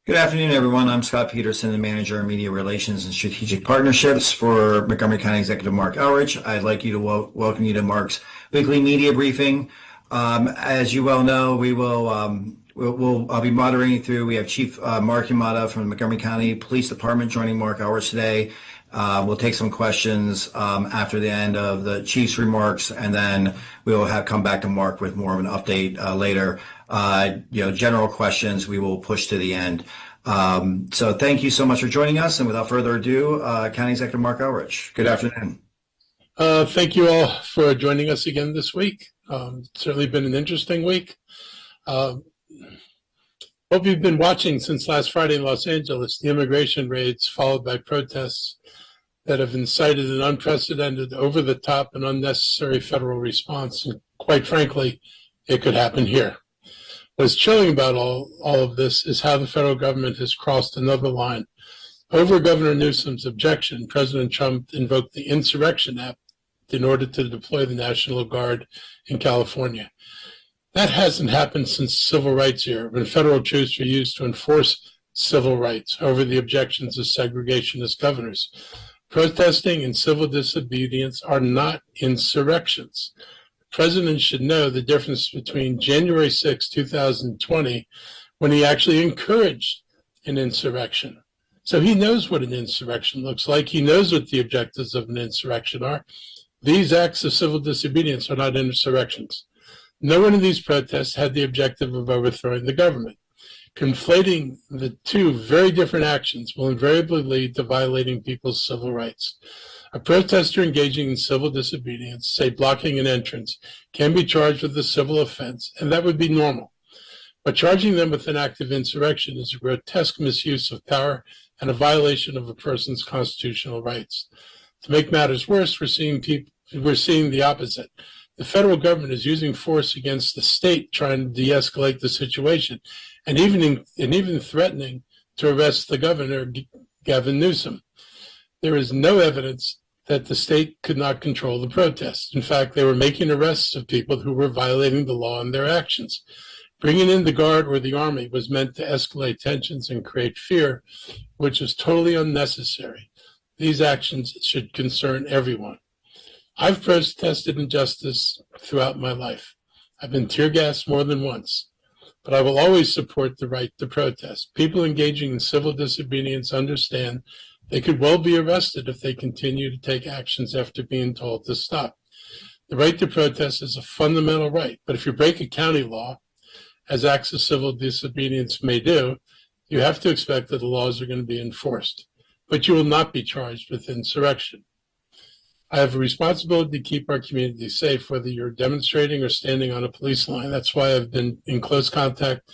Good afternoon, everyone. I'm Scott Peterson, the Manager of Media Relations and Strategic Partnerships for Montgomery County Executive Mark Elrich. I'd like you to welcome you to Mark's weekly media briefing. As you well know, I'll be moderating through. We have Chief Mark Yamada from the Montgomery County Police Department joining Mark Elrich today. We'll take some questions after the end of the Chief's remarks, and then we will come back to Mark with more of an update later. General questions we will push to the end. So thank you so much for joining us. And without further ado, County Executive Mark Elrich. Good afternoon. Thank you all for joining us again this week. It's certainly been an interesting week. What we've been watching since last Friday in Los Angeles, the immigration raids followed by protests that have incited an unprecedented, over-the-top, and unnecessary federal response. And quite frankly, it could happen here. What's chilling about all of this is how the federal government has crossed another line. Over Governor Newsom's objection, President Trump invoked the Insurrection Act in order to deploy the National Guard in California. That hasn't happened since the Civil Rights era, when federal troops were used to enforce civil rights over the objections of segregationist governors. Protesting and civil disobedience are not insurrections. The president should know the difference between January 6, 2020, when he actually encouraged an insurrection. So he knows what an insurrection looks like. He knows what the objectives of an insurrection are. These acts of civil disobedience are not insurrections. No one in these protests had the objective of overthrowing the government. Conflating the two very different actions will invariably lead to violating people's civil rights. A protester engaging in civil disobedience, say blocking an entrance, can be charged with a civil offense, and that would be normal. But charging them with an act of insurrection is a grotesque misuse of power and a violation of a person's constitutional rights. To make matters worse, we're seeing the opposite. The federal government is using force against the state, trying to de-escalate the situation, and even threatening to arrest the governor, Gavin Newsom. There is no evidence that the state could not control the protests. In fact, they were making arrests of people who were violating the law in their actions. Bringing in the Guard or the Army was meant to escalate tensions and create fear, which is totally unnecessary. These actions should concern everyone. I've protested injustice throughout my life. I've been tear gassed more than once, but I will always support the right to protest. People engaging in civil disobedience understand they could well be arrested if they continue to take actions after being told to stop. The right to protest is a fundamental right, but if you break a county law, as acts of civil disobedience may do, you have to expect that the laws are going to be enforced, but you will not be charged with insurrection. I have a responsibility to keep our community safe, whether you're demonstrating or standing on a police line. That's why I've been in close contact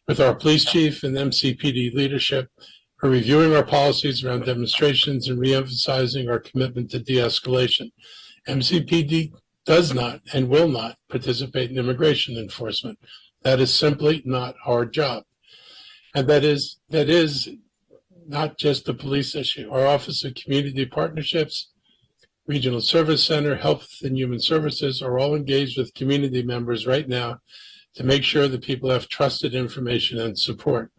with our police chief and MCPD leadership. We're reviewing our policies around demonstrations and reemphasizing our commitment to de-escalation. MCPD does not and will not participate in immigration enforcement. That is simply not our job. And that is not just a police issue. Our Office of Community Partnerships, Regional Service Center, Health and Human Services are all engaged with community members right now to make sure that people have trusted information and support.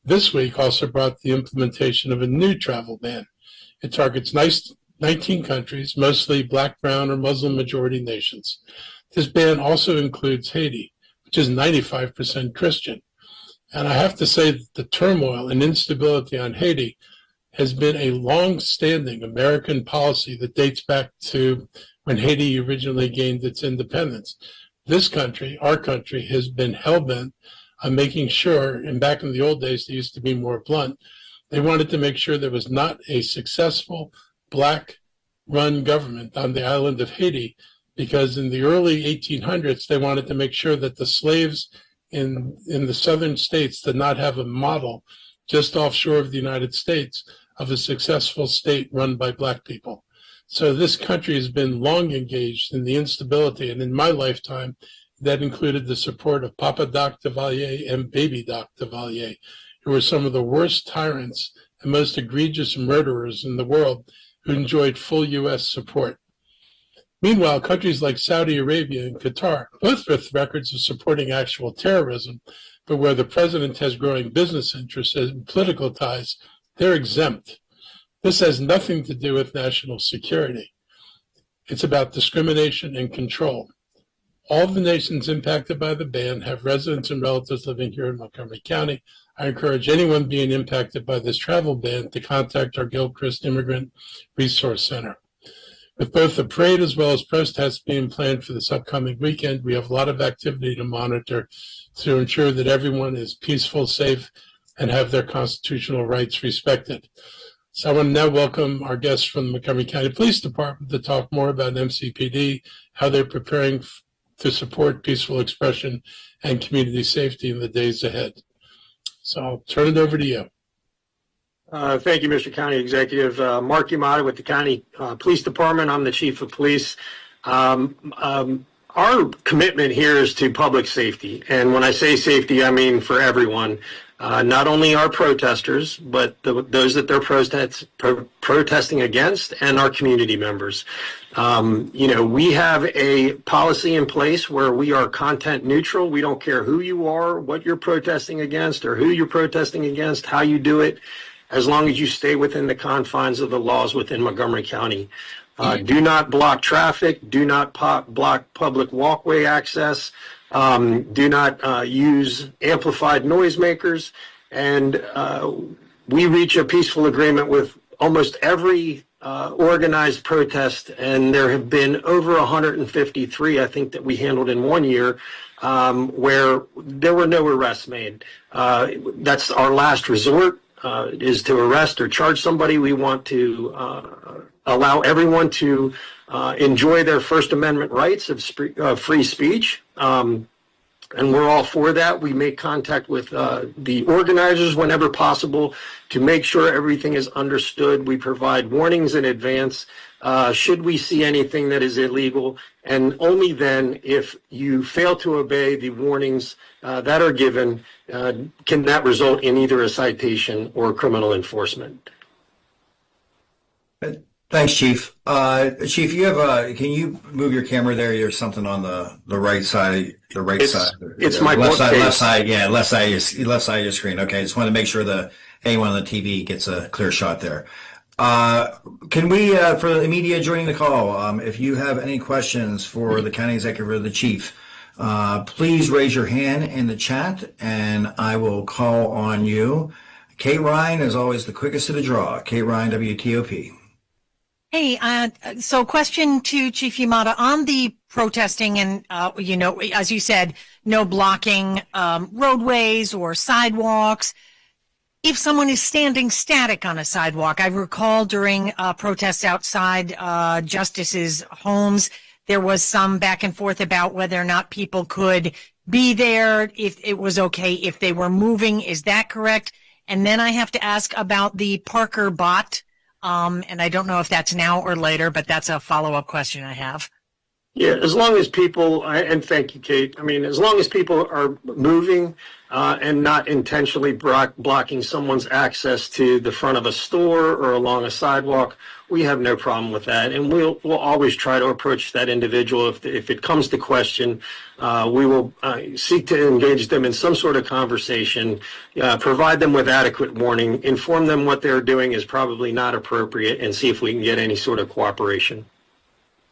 This week also brought the implementation of a new travel ban. It targets 19 countries, mostly Black, Brown, or Muslim majority nations. This ban also includes Haiti, which is 95% Christian. And I have to say that the turmoil and instability on Haiti has been a long-standing American policy that dates back to when Haiti originally gained its independence. This country, our country, has been hell-bent on making sure, and back in the old days, they used to be more blunt, they wanted to make sure there was not a successful Black-run government on the island of Haiti, because in the early 1800s, they wanted to make sure that the slaves in the southern states did not have a model just offshore of the United States of a successful state run by Black people. So this country has been long engaged in the instability, and in my lifetime, that included the support of Papa Doc Duvalier and Baby Doc Duvalier, who were some of the worst tyrants and most egregious murderers in the world, who enjoyed full U.S. support. Meanwhile, countries like Saudi Arabia and Qatar, both with records of supporting actual terrorism, but where the president has growing business interests and political ties, they're exempt. This has nothing to do with national security. It's about discrimination and control. All the nations impacted by the ban have residents and relatives living here in Montgomery County. I encourage anyone being impacted by this travel ban to contact our Gilchrist Immigrant Resource Center. With both the parade as well as protests being planned for this upcoming weekend, we have a lot of activity to monitor to ensure that everyone is peaceful, safe, and have their constitutional rights respected. So I want to now welcome our guests from the Montgomery County Police Department to talk more about MCPD, how they're preparing to support peaceful expression and community safety in the days ahead. So I'll turn it over to you. Thank you, Mr. County Executive. Mark Yamada with the County Police Department. I'm the Chief of Police. Our commitment here is to public safety. And when I say safety, I mean for everyone. Not only our protesters, but those that they're protesting against and our community members. We have a policy in place where we are content neutral. We don't care who you are, what you're protesting against, or who you're protesting against, how you do it, as long as you stay within the confines of the laws within Montgomery County. Do not block traffic. Do not block public walkway access. Do not use amplified noisemakers. And we reach a peaceful agreement with almost every organized protest, and there have been over 153, I think, that we handled in 1 year, where there were no arrests made. That's our last resort, is to arrest or charge somebody. We want to allow everyone to enjoy their First Amendment rights of free speech. And we're all for that. We make contact with the organizers whenever possible to make sure everything is understood. We provide warnings in advance should we see anything that is illegal. And only then, if you fail to obey the warnings that are given, can that result in either a citation or criminal enforcement. Thanks, Chief. Chief, can you move your camera there? There's something on the right side, side. It's my left side, bookcase. left side, yeah, left side of your screen. Okay, just want to make sure that anyone on the TV gets a clear shot there. Can we, for the media joining the call, if you have any questions for the county executive or the chief, please raise your hand in the chat and I will call on you. Kate Ryan is always the quickest to the draw. Kate Ryan, WTOP. Hey, so question to Chief Yamada on the protesting and, as you said, no blocking roadways or sidewalks. If someone is standing static on a sidewalk, I recall during protests outside justices' homes, there was some back and forth about whether or not people could be there, if it was okay if they were moving. Is that correct? And then I have to ask about the Parker bot. And I don't know if that's now or later, but that's a follow-up question I have. Yeah, as long as people, and thank you, Kate. I mean, as long as people are moving and not intentionally blocking someone's access to the front of a store or along a sidewalk, we have no problem with that. And we'll always try to approach that individual. If it comes to question, we will seek to engage them in some sort of conversation, provide them with adequate warning, inform them what they're doing is probably not appropriate, and see if we can get any sort of cooperation.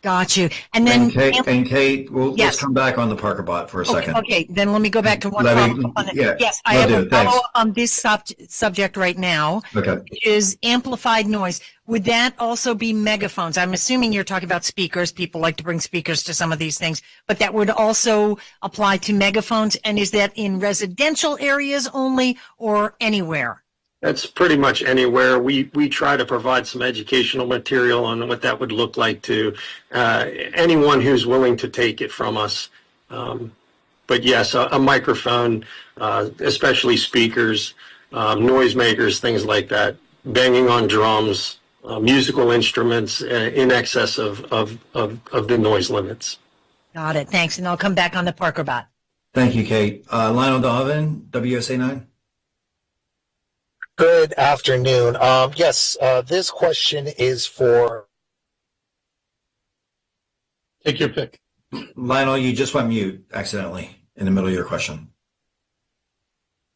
Got you. And then Kate, let's yes. come back on the Parker bot for a second. Okay, then let me go back to one follow-up on it. Yeah, yes, I have a follow-up on this subject right now, okay. Which is amplified noise. Would that also be megaphones? I'm assuming you're talking about speakers. People like to bring speakers to some of these things, but that would also apply to megaphones. And is that in residential areas only or anywhere? That's pretty much anywhere. We try to provide some educational material on what that would look like to anyone who's willing to take it from us. But yes, a microphone, especially speakers, noisemakers, things like that, banging on drums, musical instruments in excess of the noise limits. Got it. Thanks. And I'll come back on the Parker bot. Thank you, Kate. Lionel Donovan, WSA 9. Good afternoon. Yes, this question is for... Take your pick. Lionel, you just went mute accidentally in the middle of your question.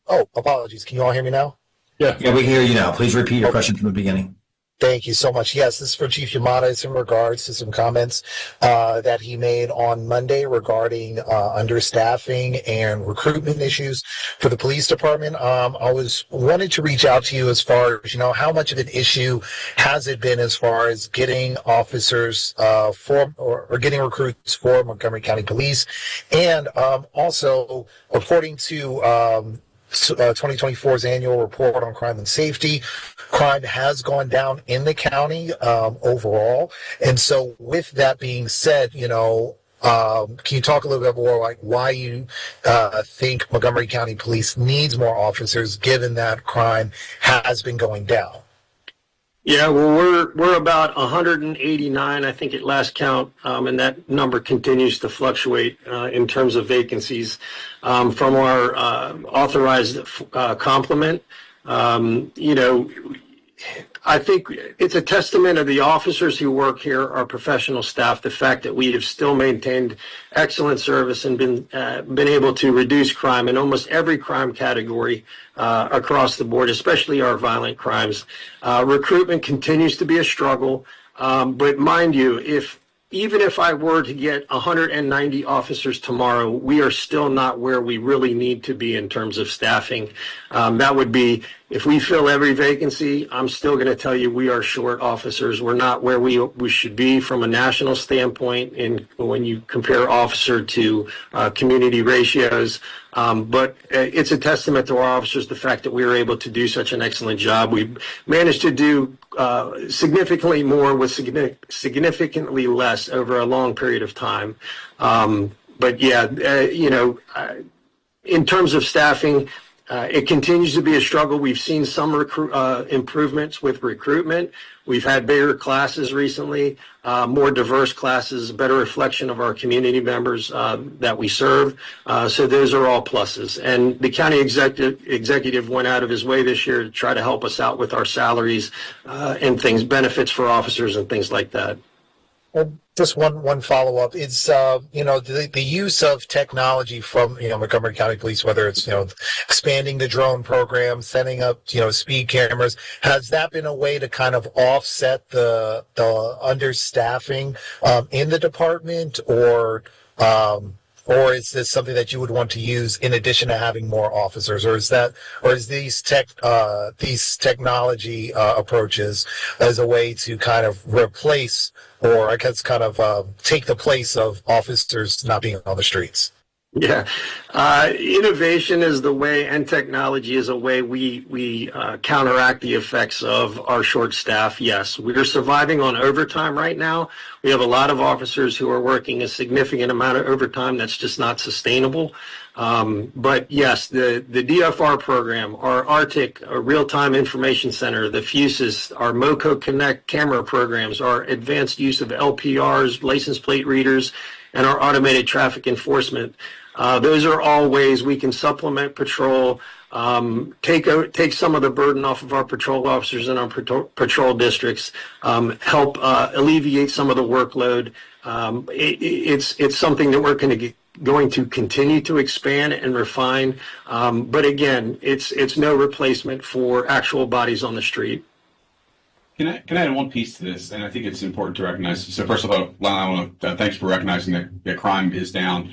Oh, apologies. Can you all hear me now? Yeah. Yeah, we hear you now. Please repeat your question from the beginning. Thank you so much. Yes, this is for Chief Yamada. It's in regards to some comments that he made on Monday regarding understaffing and recruitment issues for the police department. I wanted to reach out to you as far as, how much of an issue has it been as far as getting officers or getting recruits for Montgomery County Police, and also according to 2024's annual report on crime and safety, crime has gone down in the county overall. And so with that being said, can you talk a little bit more like why you think Montgomery County Police needs more officers given that crime has been going down? Yeah, well, we're about 189, I think, at last count, and that number continues to fluctuate in terms of vacancies from our authorized complement. I think it's a testament of the officers who work here, our professional staff, the fact that we have still maintained excellent service and been able to reduce crime in almost every crime category across the board, especially our violent crimes. Recruitment continues to be a struggle, but mind you, even if I were to get 190 officers tomorrow, we are still not where we really need to be in terms of staffing. That would be, if we fill every vacancy, I'm still going to tell you we are short officers. We're not where we should be from a national standpoint when you compare officer to community ratios. But it's a testament to our officers, the fact that we were able to do such an excellent job. We managed to do significantly more with significantly less over a long period of time. But yeah, in terms of staffing, it continues to be a struggle. We've seen some improvements with recruitment. We've had bigger classes recently, more diverse classes, a better reflection of our community members that we serve. So those are all pluses. And the county executive went out of his way this year to try to help us out with our salaries and benefits for officers and things like that. And just one follow-up. It's, the use of technology from, Montgomery County Police, whether it's, expanding the drone program, setting up, speed cameras, has that been a way to kind of offset the understaffing in the department, or is this something that you would want to use in addition to having more officers, or is these technology approaches as a way to kind of replace, or I guess kind of take the place of officers not being on the streets? Yeah, innovation is the way, and technology is a way we counteract the effects of our short staff. Yes, we're surviving on overtime right now. We have a lot of officers who are working a significant amount of overtime that's just not sustainable. But yes, the DFR program, our Arctic, our real-time information center, the FUSES, our MoCo Connect camera programs, our advanced use of LPRs, license plate readers, and our automated traffic enforcement. Those are all ways we can supplement patrol, take some of the burden off of our patrol officers in our patrol districts, help alleviate some of the workload. It's something that we're going to continue to expand and refine. But again, it's no replacement for actual bodies on the street. Can I add one piece to this? And I think it's important to recognize. So first of all, Lon, I want to thanks for recognizing that crime is down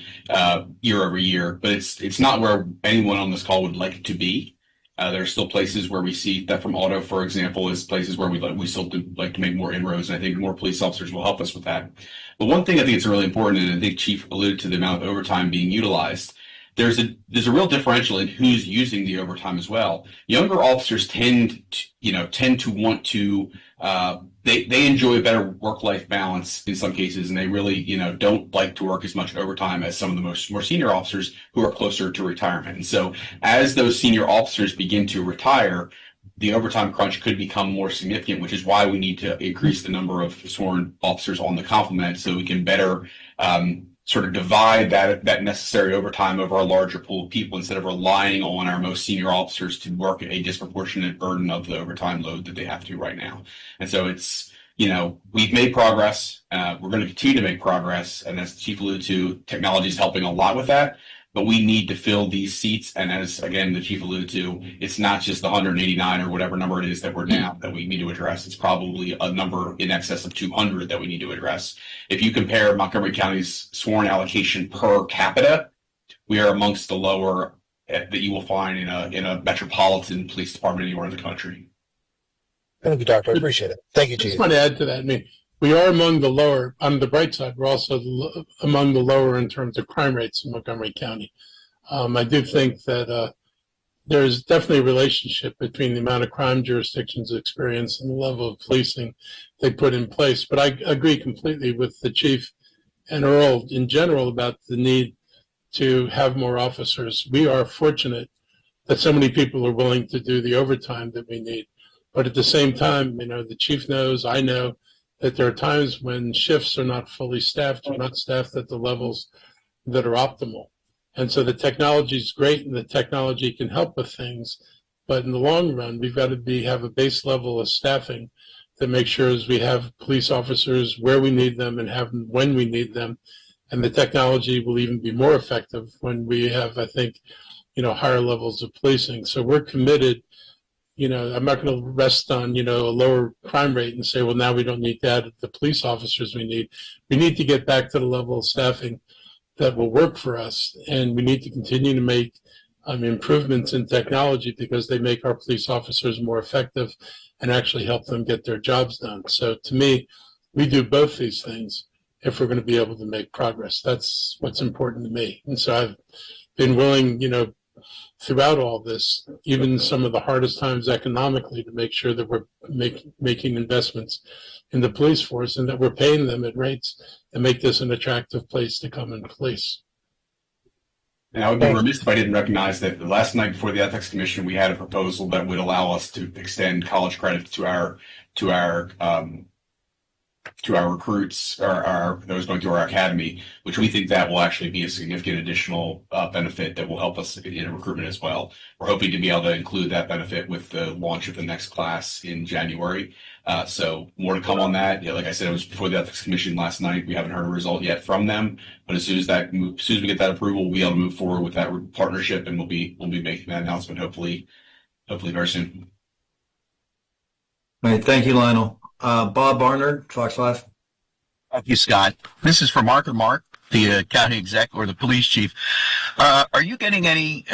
year over year, but it's not where anyone on this call would like it to be. There are still places where we see theft from auto, for example, is places where we still do like to make more inroads, and I think more police officers will help us with that. But one thing I think is really important, and I think Chief alluded to the amount of overtime being utilized. There's a real differential in who's using the overtime as well. Younger officers tend to want to they enjoy a better work-life balance in some cases, and they really don't like to work as much overtime as some of the more senior officers who are closer to retirement. And so as those senior officers begin to retire, the overtime crunch could become more significant, which is why we need to increase the number of sworn officers on the complement so we can better sort of divide that necessary overtime over a larger pool of people instead of relying on our most senior officers to work a disproportionate burden of the overtime load that they have to right now. And so it's, we've made progress. We're going to continue to make progress. And as the Chief alluded to, technology is helping a lot with that. but we need to fill these seats. And as again, the chief alluded to, it's not just the 189 or whatever number it is that we're down that we need to address. It's probably a number in excess of 200 that we need to address. If you compare Montgomery County's sworn allocation per capita, we are amongst the lower that you will find in a metropolitan police department anywhere in the country. Thank you, Doctor. I appreciate it. Thank you, I Chief. just want to add to that. I mean, we are among the lower, on the bright side, we're also among the lower in terms of crime rates in Montgomery County. I do think that there's definitely a relationship between the amount of crime jurisdictions experience and the level of policing they put in place. But I agree completely with the chief and Earl in general about the need to have more officers. We are fortunate that so many people are willing to do the overtime that we need. But at the same time, the chief knows, I know, that there are times when shifts are not fully staffed or not staffed at the levels that are optimal. And so the technology is great and the technology can help with things. But in the long run, we've got to have a base level of staffing that makes sure as we have police officers where we need them and have them when we need them. And the technology will even be more effective when we have, I think, higher levels of policing. So we're committed. I'm not going to rest on, a lower crime rate and say, well, now we don't need to add the police officers we need. We need to get back to the level of staffing that will work for us. And we need to continue to make improvements in technology because they make our police officers more effective and actually help them get their jobs done. So to me, we do both these things if we're going to be able to make progress. That's what's important to me. And so I've been willing, throughout all this, even some of the hardest times economically, to make sure that we're making investments in the police force and that we're paying them at rates that make this an attractive place to come and police. And I would be remiss if I didn't recognize that the last night before the Ethics Commission, we had a proposal that would allow us to extend college credit to our recruits or those going through our academy, which we think that will actually be a significant additional benefit that will help us in recruitment as well. We're hoping to be able to include that benefit with the launch of the next class in January. So more to come on that. Like I said, it was before the Ethics Commission last night. We haven't heard a result yet from them, but as soon as we get that approval, we'll be able to move forward with that partnership, and we'll be making that announcement hopefully very soon. All right, thank you, Lionel. Bob Barnard, Fox 5. Thank you, Scott. This is for Mark, the county exec or the police chief. Are you getting any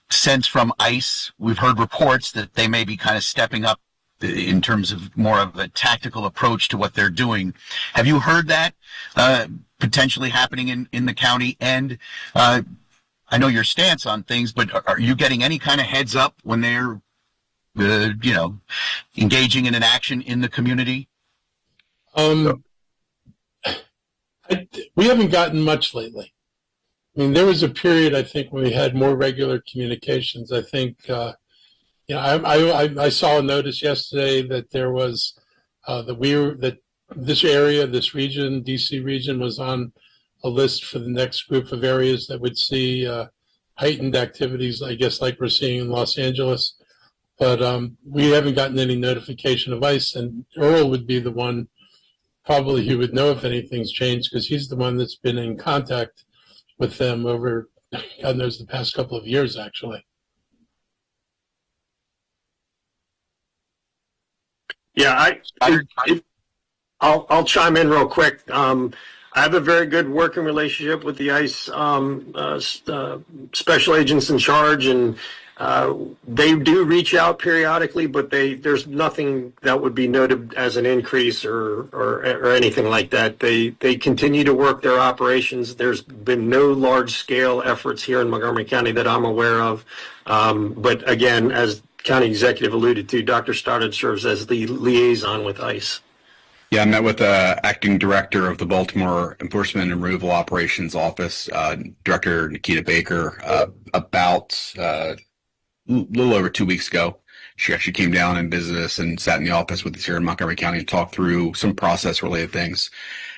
sense from ICE? We've heard reports that they may be kind of stepping up in terms of more of a tactical approach to what they're doing. Have you heard that potentially happening in the county? And I know your stance on things, but are you getting any kind of heads up when they're engaging in an action in the community? We haven't gotten much lately. I mean, there was a period, I think, when we had more regular communications. I think, I saw a notice yesterday that there was that this area, this region, DC region, was on a list for the next group of areas that would see heightened activities, I guess, like we're seeing in Los Angeles. But we haven't gotten any notification of ICE, and Earl would be the one probably who would know if anything's changed because he's the one that's been in contact with them over, God knows, the past couple of years, actually. Yeah, I'll chime in real quick. I have a very good working relationship with the ICE special agents in charge, and they do reach out periodically, but there's nothing that would be noted as an increase or anything like that. They continue to work their operations. There's been no large scale efforts here in Montgomery County that I'm aware of. But again, as County Executive alluded to, Dr. Stoddard serves as the liaison with ICE. Yeah, I met with the acting director of the Baltimore Enforcement and Removal Operations Office, Director Nikita Baker, about a little over 2 weeks ago. She actually came down and visited us and sat in the office with us here in Montgomery County and talked through some process-related things.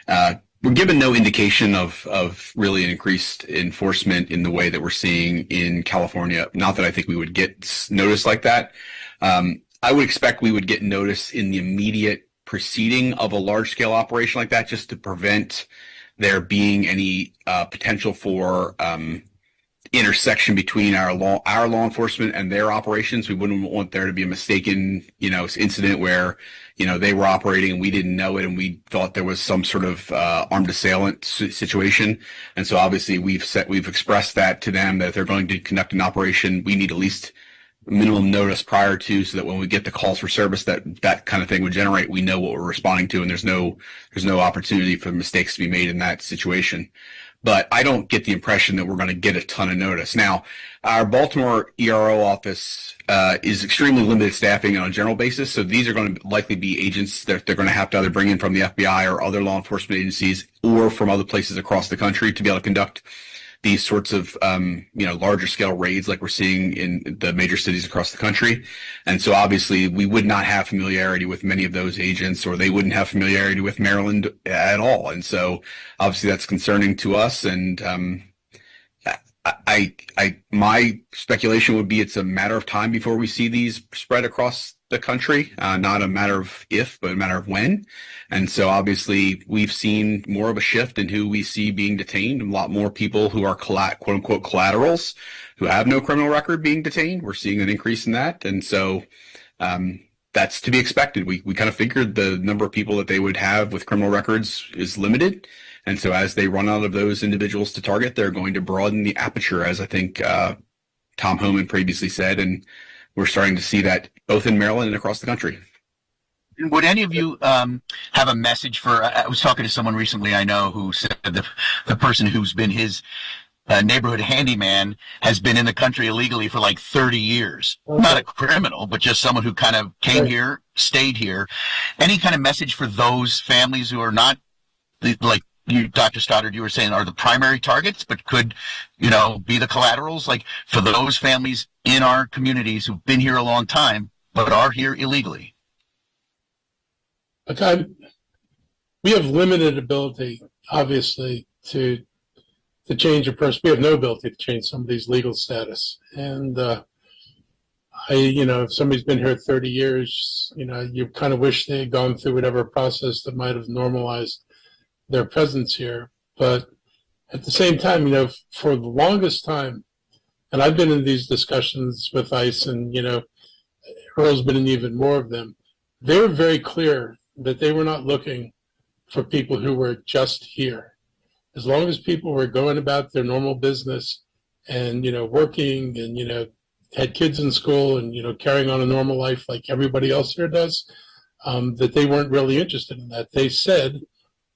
We're given no indication of really an increased enforcement in the way that we're seeing in California. Not that I think we would get notice like that. I would expect we would get notice in the immediate preceding of a large-scale operation like that, just to prevent there being any potential for intersection between our law enforcement and their operations. We wouldn't want there to be a mistaken, incident where, they were operating and we didn't know it and we thought there was some sort of armed assailant situation. And so obviously we've expressed that to them that if they're going to conduct an operation, we need at least minimum notice prior to, so that when we get the calls for service that kind of thing would generate, we know what we're responding to, and there's no opportunity for mistakes to be made in that situation. But I don't get the impression that we're going to get a ton of notice. Now, our Baltimore ERO office is extremely limited staffing on a general basis, so these are going to likely be agents that they're going to have to either bring in from the FBI or other law enforcement agencies or from other places across the country to be able to conduct these sorts of, larger scale raids like we're seeing in the major cities across the country. And so obviously we would not have familiarity with many of those agents, or they wouldn't have familiarity with Maryland at all. And so obviously that's concerning to us. And, my speculation would be it's a matter of time before we see these spread across the country, not a matter of if, but a matter of when. And so obviously we've seen more of a shift in who we see being detained, a lot more people who are quote unquote collaterals who have no criminal record being detained. We're seeing an increase in that. And so, that's to be expected. We kind of figured the number of people that they would have with criminal records is limited. And so as they run out of those individuals to target, they're going to broaden the aperture, as I think, Tom Homan previously said. And we're starting to see that both in Maryland and across the country. Would any of you have a message for, I was talking to someone recently I know who said the person who's been his neighborhood handyman has been in the country illegally for like 30 years. Okay. Not a criminal, but just someone who kind of came here, stayed here. Any kind of message for those families who are not, like you, Dr. Stoddard, you were saying, are the primary targets, but could, be the collaterals? Like for those families in our communities who've been here a long time, but are here illegally? We have limited ability, obviously, to change a person. We have no ability to change somebody's legal status. And if somebody's been here 30 years, you kind of wish they had gone through whatever process that might have normalized their presence here. But at the same time, for the longest time, and I've been in these discussions with ICE, and, Earl's been in even more of them, they were very clear that they were not looking for people who were just here. As long as people were going about their normal business and, working and, had kids in school and, carrying on a normal life like everybody else here does, that they weren't really interested in that. They said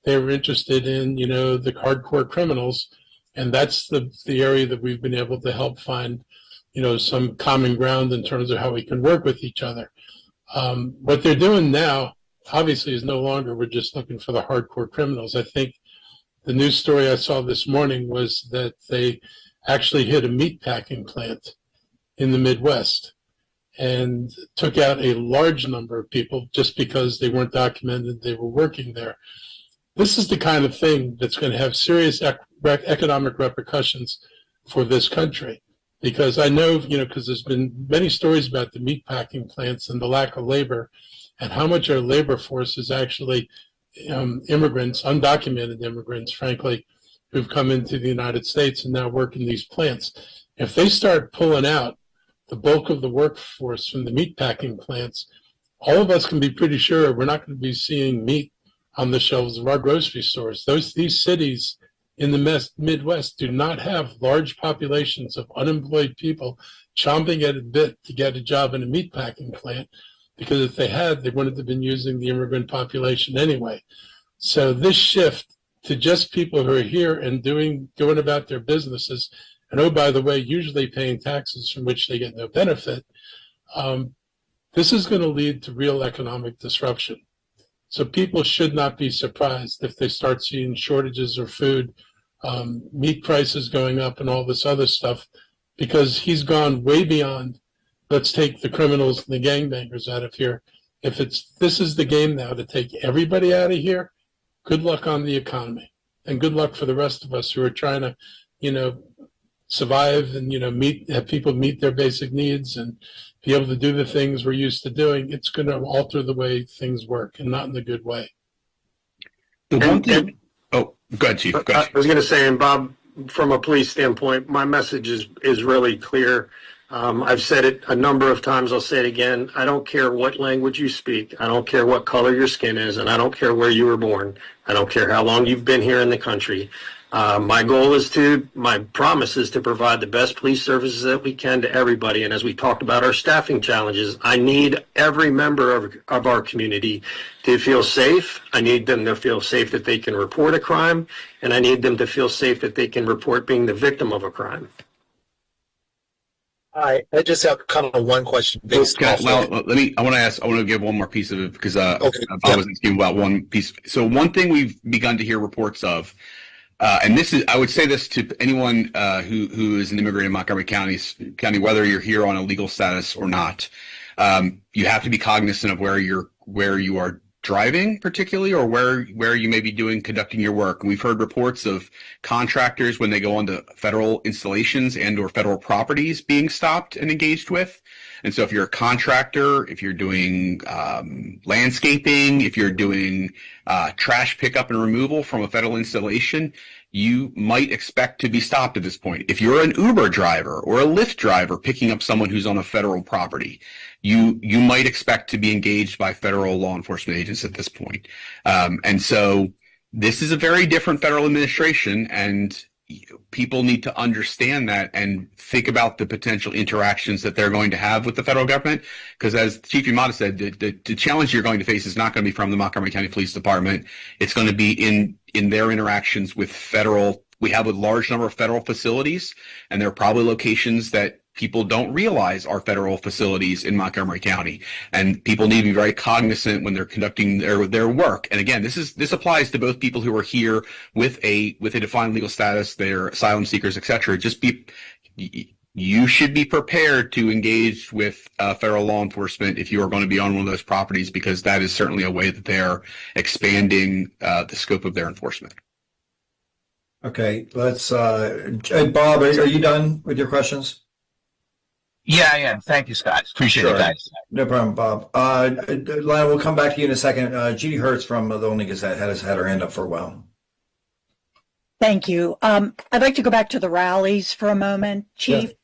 they were interested in, the hardcore criminals. And that's the area that we've been able to help find, some common ground in terms of how we can work with each other. What they're doing now, obviously, is no longer we're just looking for the hardcore criminals. I think the news story I saw this morning was that they actually hit a meatpacking plant in the Midwest and took out a large number of people just because they weren't documented they were working there. This is the kind of thing that's going to have serious economic repercussions for this country. Because I know, because there's been many stories about the meatpacking plants and the lack of labor, and how much our labor force is actually immigrants, undocumented immigrants, frankly, who've come into the United States and now work in these plants. If they start pulling out the bulk of the workforce from the meatpacking plants, all of us can be pretty sure we're not going to be seeing meat on the shelves of our grocery stores. These cities in the Midwest do not have large populations of unemployed people chomping at a bit to get a job in a meatpacking plant, because if they had, they wouldn't have been using the immigrant population anyway. So this shift to just people who are here and going about their businesses, and oh, by the way, usually paying taxes from which they get no benefit, this is going to lead to real economic disruption. So people should not be surprised if they start seeing shortages of food, meat prices going up and all this other stuff, because he's gone way beyond, let's take the criminals and the gangbangers out of here. If this is the game now to take everybody out of here, good luck on the economy. And good luck for the rest of us who are trying to, survive and, have people meet their basic needs and be able to do the things we're used to doing. It's going to alter the way things work, and not in a good way. The one thing. Oh, go ahead, Chief. Go ahead. I was going to say, and Bob, from a police standpoint, my message is really clear. I've said it a number of times. I'll say it again. I don't care what language you speak. I don't care what color your skin is, and I don't care where you were born. I don't care how long you've been here in the country. My promise is to provide the best police services that we can to everybody. And as we talked about our staffing challenges, I need every member of our community to feel safe. I need them to feel safe that they can report a crime, and I need them to feel safe that they can report being the victim of a crime. I just have kind of one question based off I want to give one more piece of it because I was asking about one piece. So one thing we've begun to hear reports of, and this is, I would say this to anyone who is an immigrant in Montgomery County, whether you're here on a legal status or not, you have to be cognizant of where you are driving, particularly, or where you may be conducting your work. And we've heard reports of contractors when they go onto federal installations and or federal properties being stopped and engaged with. And so if you're a contractor, if you're doing landscaping, if you're doing trash pickup and removal from a federal installation, you might expect to be stopped at this point. If you're an Uber driver or a Lyft driver picking up someone who's on a federal property, you might expect to be engaged by federal law enforcement agents at this point. And so this is a very different federal administration, and people need to understand that and think about the potential interactions that they're going to have with the federal government. Because as Chief Yamada said, the challenge you're going to face is not going to be from the Montgomery County Police Department. It's going to be in their interactions with federal. We have a large number of federal facilities, and there are probably locations that people don't realize are federal facilities in Montgomery County, and people need to be very cognizant when they're conducting their work. And again, this applies to both people who are here with a defined legal status, they're asylum seekers, etc. You should be prepared to engage with federal law enforcement if you are going to be on one of those properties, because that is certainly a way that they're expanding the scope of their enforcement. Okay, let's. Bob, are you done with your questions? Yeah, I am. Thank you, Scott. Appreciate it, guys. No problem, Bob. Lana, we'll come back to you in a second. Judy Hertz from the Only Gazette had her hand up for a while. Thank you. I'd like to go back to the rallies for a moment, Chief. Yeah.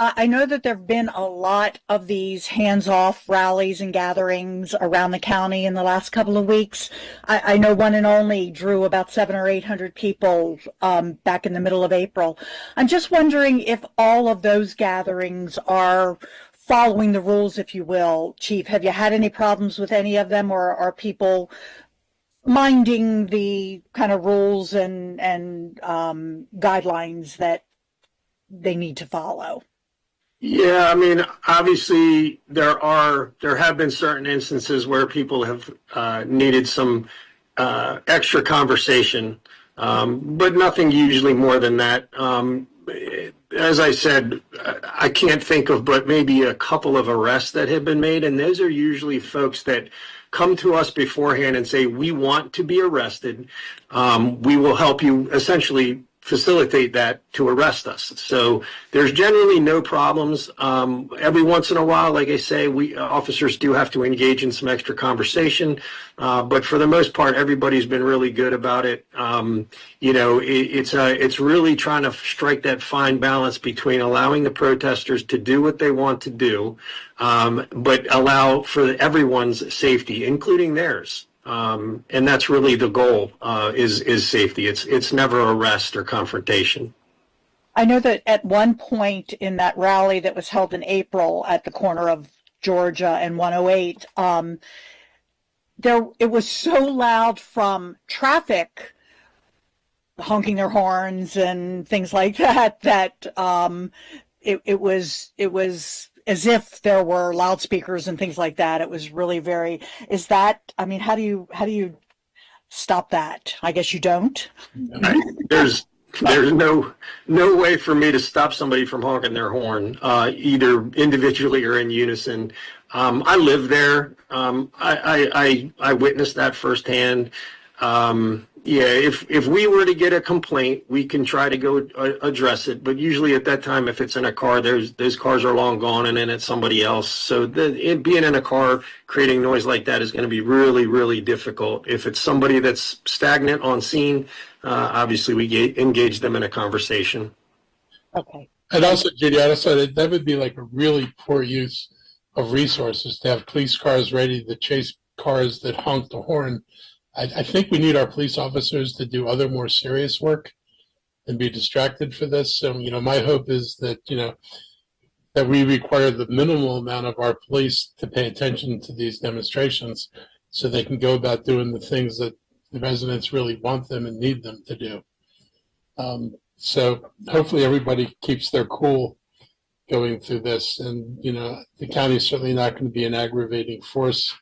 I know that there have been a lot of these hands-off rallies and gatherings around the county in the last couple of weeks. I know One and Only drew about 700 or 800 people back in the middle of April. I'm just wondering if all of those gatherings are following the rules, if you will. Chief, have you had any problems with any of them, or are people minding the kind of rules and guidelines that they need to follow? Yeah, I mean, obviously there have been certain instances where people have needed some extra conversation, but nothing usually more than that. As I said, I can't think of but maybe a couple of arrests that have been made, and those are usually folks that come to us beforehand and say, we want to be arrested. We will help you essentially facilitate that to arrest us. So there's generally no problems. Every once in a while, like I say, we officers do have to engage in some extra conversation, but for the most part, everybody's been really good about it. It's really trying to strike that fine balance between allowing the protesters to do what they want to do, but allow for everyone's safety, including theirs. And that's really the goal, is safety. It's never arrest or confrontation. I know that at one point in that rally that was held in April at the corner of Georgia and 108, it was so loud from traffic honking their horns and things like that it was as if there were loudspeakers and things like that. It was really how do you stop that? I guess you don't. There's no way for me to stop somebody from honking their horn, either individually or in unison. I live there. I witnessed that firsthand. Yeah, if we were to get a complaint, we can try to go address it. But usually at that time, if it's in a car, those cars are long gone, and then it's somebody else. So being in a car creating noise like that is going to be really, really difficult. If it's somebody that's stagnant on scene, obviously we engage them in a conversation. Okay. And also, Judy, I said that would be like a really poor use of resources to have police cars ready to chase cars that honk the horn. I think we need our police officers to do other more serious work and be distracted for this. So, my hope is that, that we require the minimal amount of our police to pay attention to these demonstrations so they can go about doing the things that the residents really want them and need them to do. So hopefully everybody keeps their cool going through this. And, the county is certainly not going to be an aggravating force.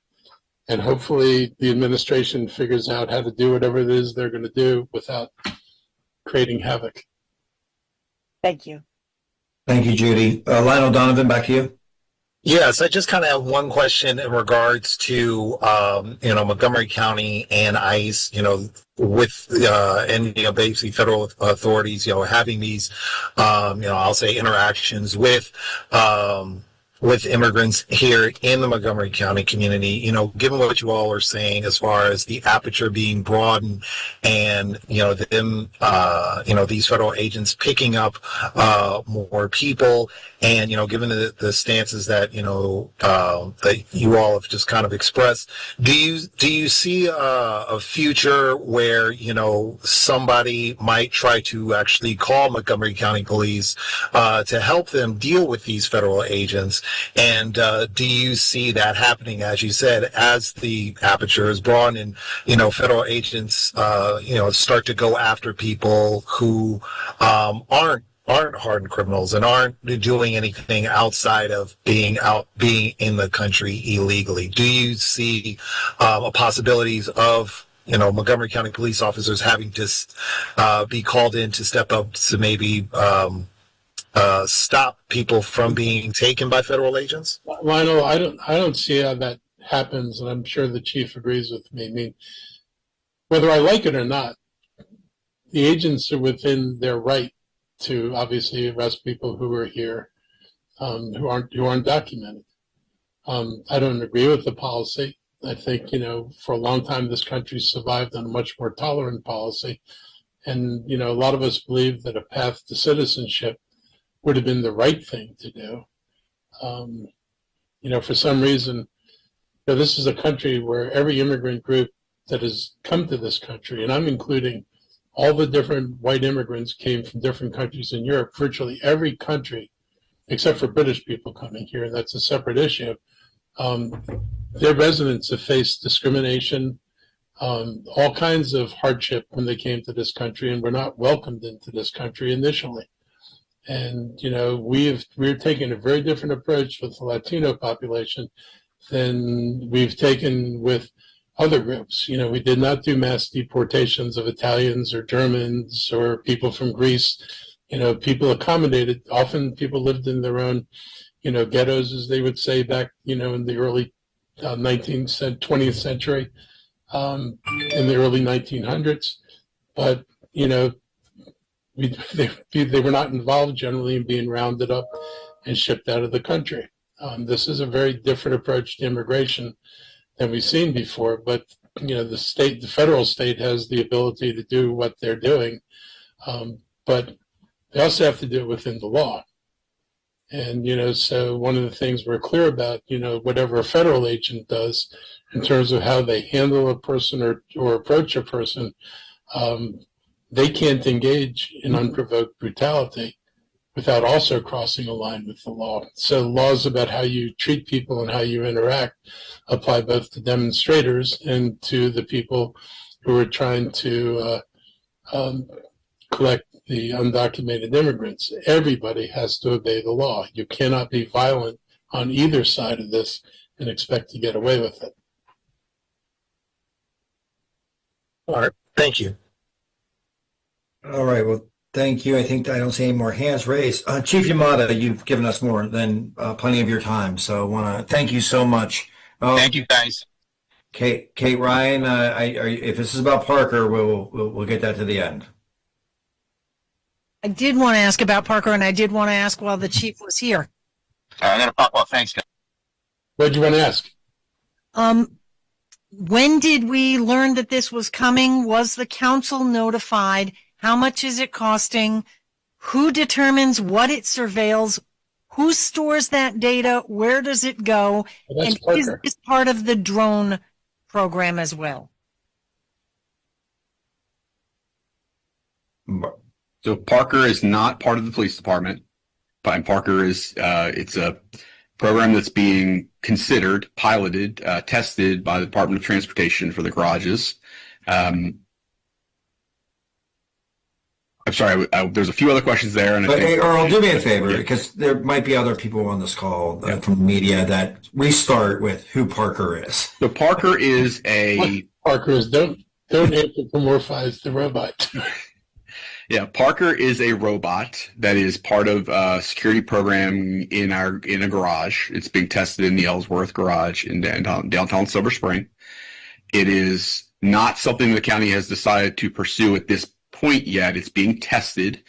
And hopefully the administration figures out how to do whatever it is they're going to do without creating havoc. Thank you. Thank you, Judy. Lionel Donovan, back to you. Yes, I just kind of have one question in regards to, Montgomery County and ICE, with, and, basically federal authorities, having these, I'll say interactions with immigrants here in the Montgomery County community, given what you all are saying as far as the aperture being broadened and, them, these federal agents picking up more people and, given the stances that, that you all have just kind of expressed, do you see a future where, somebody might try to actually call Montgomery County Police to help them deal with these federal agents? And do you see that happening, as you said, as the aperture is broadened and, federal agents, start to go after people who aren't hardened criminals and aren't doing anything outside of being in the country illegally? Do you see possibilities of Montgomery County police officers having to be called in to step up to maybe stop people from being taken by federal agents? Lionel, I don't see how that happens, and I'm sure the chief agrees with me. I mean, whether I like it or not, the agents are within their right to obviously arrest people who are here, who aren't documented. I don't agree with the policy. I think, for a long time, this country survived on a much more tolerant policy. And, a lot of us believe that a path to citizenship would have been the right thing to do. For some reason, this is a country where every immigrant group that has come to this country, and I'm including all the different white immigrants came from different countries in Europe, virtually every country, except for British people coming here, and that's a separate issue. Their residents have faced discrimination, all kinds of hardship when they came to this country and were not welcomed into this country initially. And, we're taking a very different approach with the Latino population than we've taken with other groups. We did not do mass deportations of Italians or Germans or people from Greece. People accommodated. Often people lived in their own, ghettos, as they would say back, in the early 20th century, in the early 1900s. But, they were not involved generally in being rounded up and shipped out of the country. This is a very different approach to immigration than we've seen before. But the federal state has the ability to do what they're doing, but they also have to do it within the law. And so one of the things we're clear about, whatever a federal agent does in terms of how they handle a person or approach a person, they can't engage in unprovoked brutality without also crossing a line with the law. So laws about how you treat people and how you interact apply both to demonstrators and to the people who are trying to collect the undocumented immigrants. Everybody has to obey the law. You cannot be violent on either side of this and expect to get away with it. All right. Thank you. All right. Well, thank you. I think I don't see any more hands raised. Chief Yamada, you've given us more than plenty of your time. So I want to thank you so much. Thank you, guys. Kate Ryan, if this is about Parker, we'll get that to the end. I did want to ask about Parker, and I did want to ask while the chief was here. Well, thanks, guys. What did you want to ask? When did we learn that this was coming? Was the council notified? How much is it costing? Who determines what it surveils? Who stores that data? Where does it go? Well, that's And is Parker. this part of the drone program as well? So Parker is not part of the police department, but Parker is it's a program that's being considered, piloted, tested by the Department of Transportation for the garages. I'm sorry, there's a few other questions there. And I But think, hey, Earl, do me a favor, Yeah. because there might be other people on this call from the media that we start with who Parker is. So Parker is a Parker is don't anthropomorphize the robot. Yeah, Parker is a robot that is part of a security program in a garage. It's being tested in the Ellsworth garage in downtown Silver Spring. It is not something the county has decided to pursue at this point yet. It's being tested,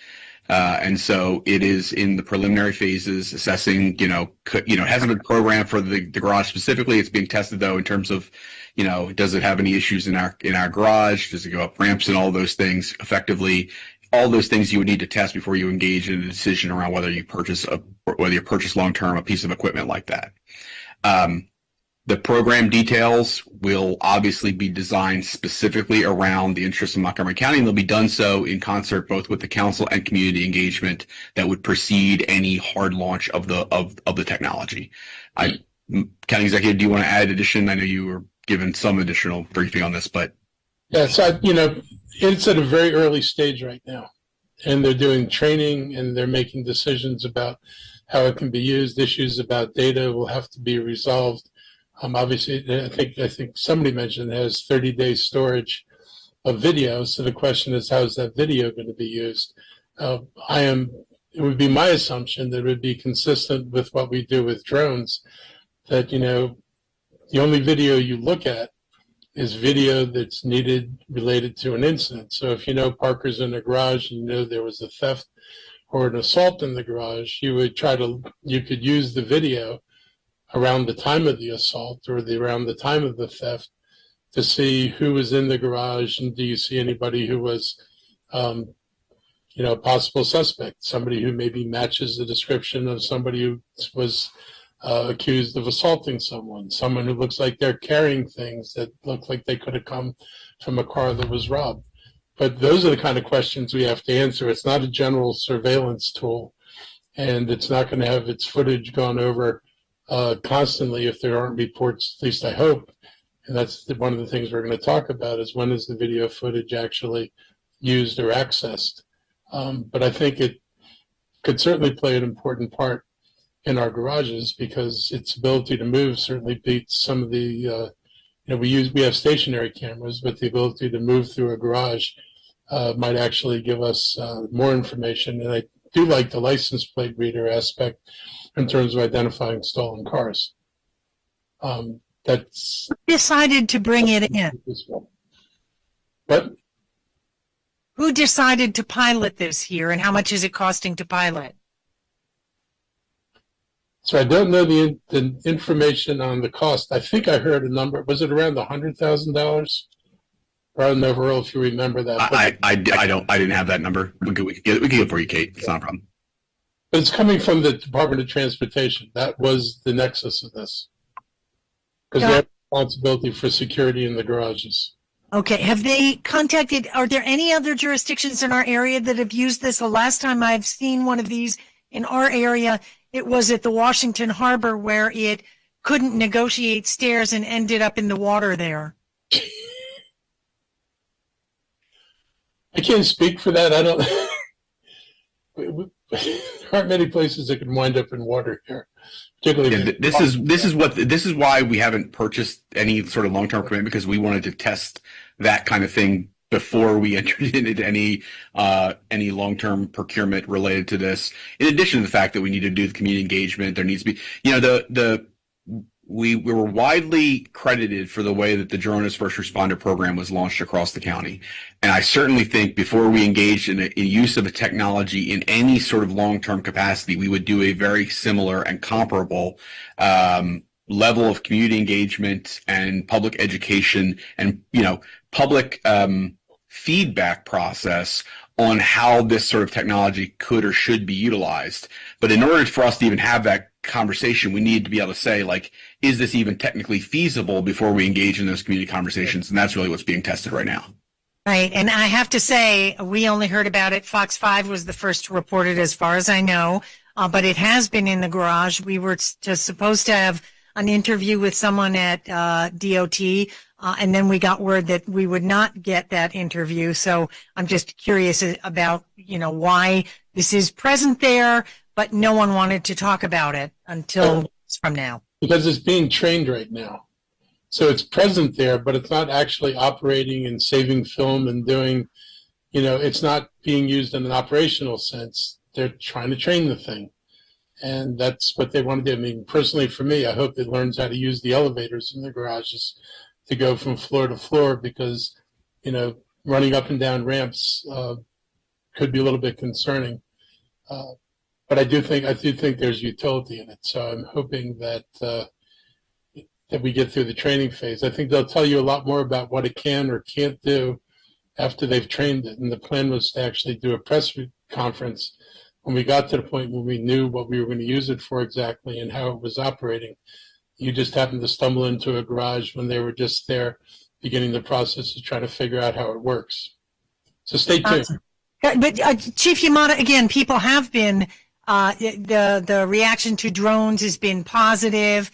and so it is in the preliminary phases, assessing. It hasn't been programmed for the garage specifically. It's being tested though in terms of, does it have any issues in our garage? Does it go up ramps and all those things effectively? All those things you would need to test before you engage in a decision around whether you purchase long term a piece of equipment like that. The program details will obviously be designed specifically around the interests of Montgomery County, and they'll be done so in concert both with the council and community engagement that would precede any hard launch of the technology. County Executive, do you want to add addition? I know you were given some additional briefing on this, but Yeah, so it's at a very early stage right now, and they're doing training and they're making decisions about how it can be used. Issues about data will have to be resolved. Obviously, I think somebody mentioned it has 30 days storage of video. So the question is, how is that video going to be used? It would be my assumption that it would be consistent with what we do with drones, that, the only video you look at is video that's needed related to an incident. So if Parker's in a garage and there was a theft or an assault in the garage, you could use the video around the time of the assault or around the time of the theft to see who was in the garage, and do you see anybody who was a possible suspect, somebody who maybe matches the description of somebody who was accused of assaulting someone who looks like they're carrying things that look like they could have come from a car that was robbed. But those are the kind of questions we have to answer. It's not a general surveillance tool, and it's not going to have its footage gone over constantly if there aren't reports, at least I hope. And that's one of the things we're going to talk about, is when is the video footage actually used or accessed. But I think it could certainly play an important part in our garages, because its ability to move certainly beats some of the, we have stationary cameras, but the ability to move through a garage might actually give us more information. And I do like the license plate reader aspect in terms of identifying stolen cars. That's Decided to bring it in. But Who decided to pilot this here, and how much is it costing to pilot? so I don't know the information on the cost. I think I heard a number. Was it around $100,000? I don't know, Earl, if you remember that. I didn't have that number. We can get it for you, Kate. It's not a problem. But it's coming from the Department of Transportation. That was the nexus of this, because they have responsibility for security in the garages. Okay. Have they contacted, are there any other jurisdictions in our area that have used this? The last time I've seen one of these in our area, it was at the Washington Harbor, where it couldn't negotiate stairs and ended up in the water there. I can't speak for that. I don't. There aren't many places that can wind up in water here, particularly. Yeah, this is why we haven't purchased any sort of long-term commitment, because we wanted to test that kind of thing before we entered into any long-term procurement related to this. In addition to the fact that we need to do the community engagement, there needs to be, we were widely credited for the way that the Drone First Responder program was launched across the county. And I certainly think before we engaged in a use of a technology in any sort of long-term capacity, we would do a very similar and comparable level of community engagement and public education and, public feedback process on how this sort of technology could or should be utilized. But in order for us to even have that conversation, we need to be able to say, like, is this even technically feasible before we engage in those community conversations? And that's really what's being tested right now. Right. And I have to say, we only heard about it. Fox 5 was the first to report it, as far as I know. But it has been in the garage. We were supposed to have an interview with someone at DOT. And then we got word that we would not get that interview. So I'm just curious about, why this is present there, but no one wanted to talk about it until from now. Because it's being trained right now. So it's present there, but it's not actually operating and saving film and doing, it's not being used in an operational sense. They're trying to train the thing. And that's what they want to do. I mean, personally for me, I hope it learns how to use the elevators in the garages to go from floor to floor, because, running up and down ramps could be a little bit concerning. But I do think there's utility in it. So I'm hoping that that we get through the training phase. I think they'll tell you a lot more about what it can or can't do after they've trained it. And the plan was to actually do a press conference when we got to the point when we knew what we were going to use it for exactly and how it was operating. You just happened to stumble into a garage when they were just there beginning the process to try to figure out how it works. So stay tuned. But Chief Yamada, again, people have been, the reaction to drones has been positive.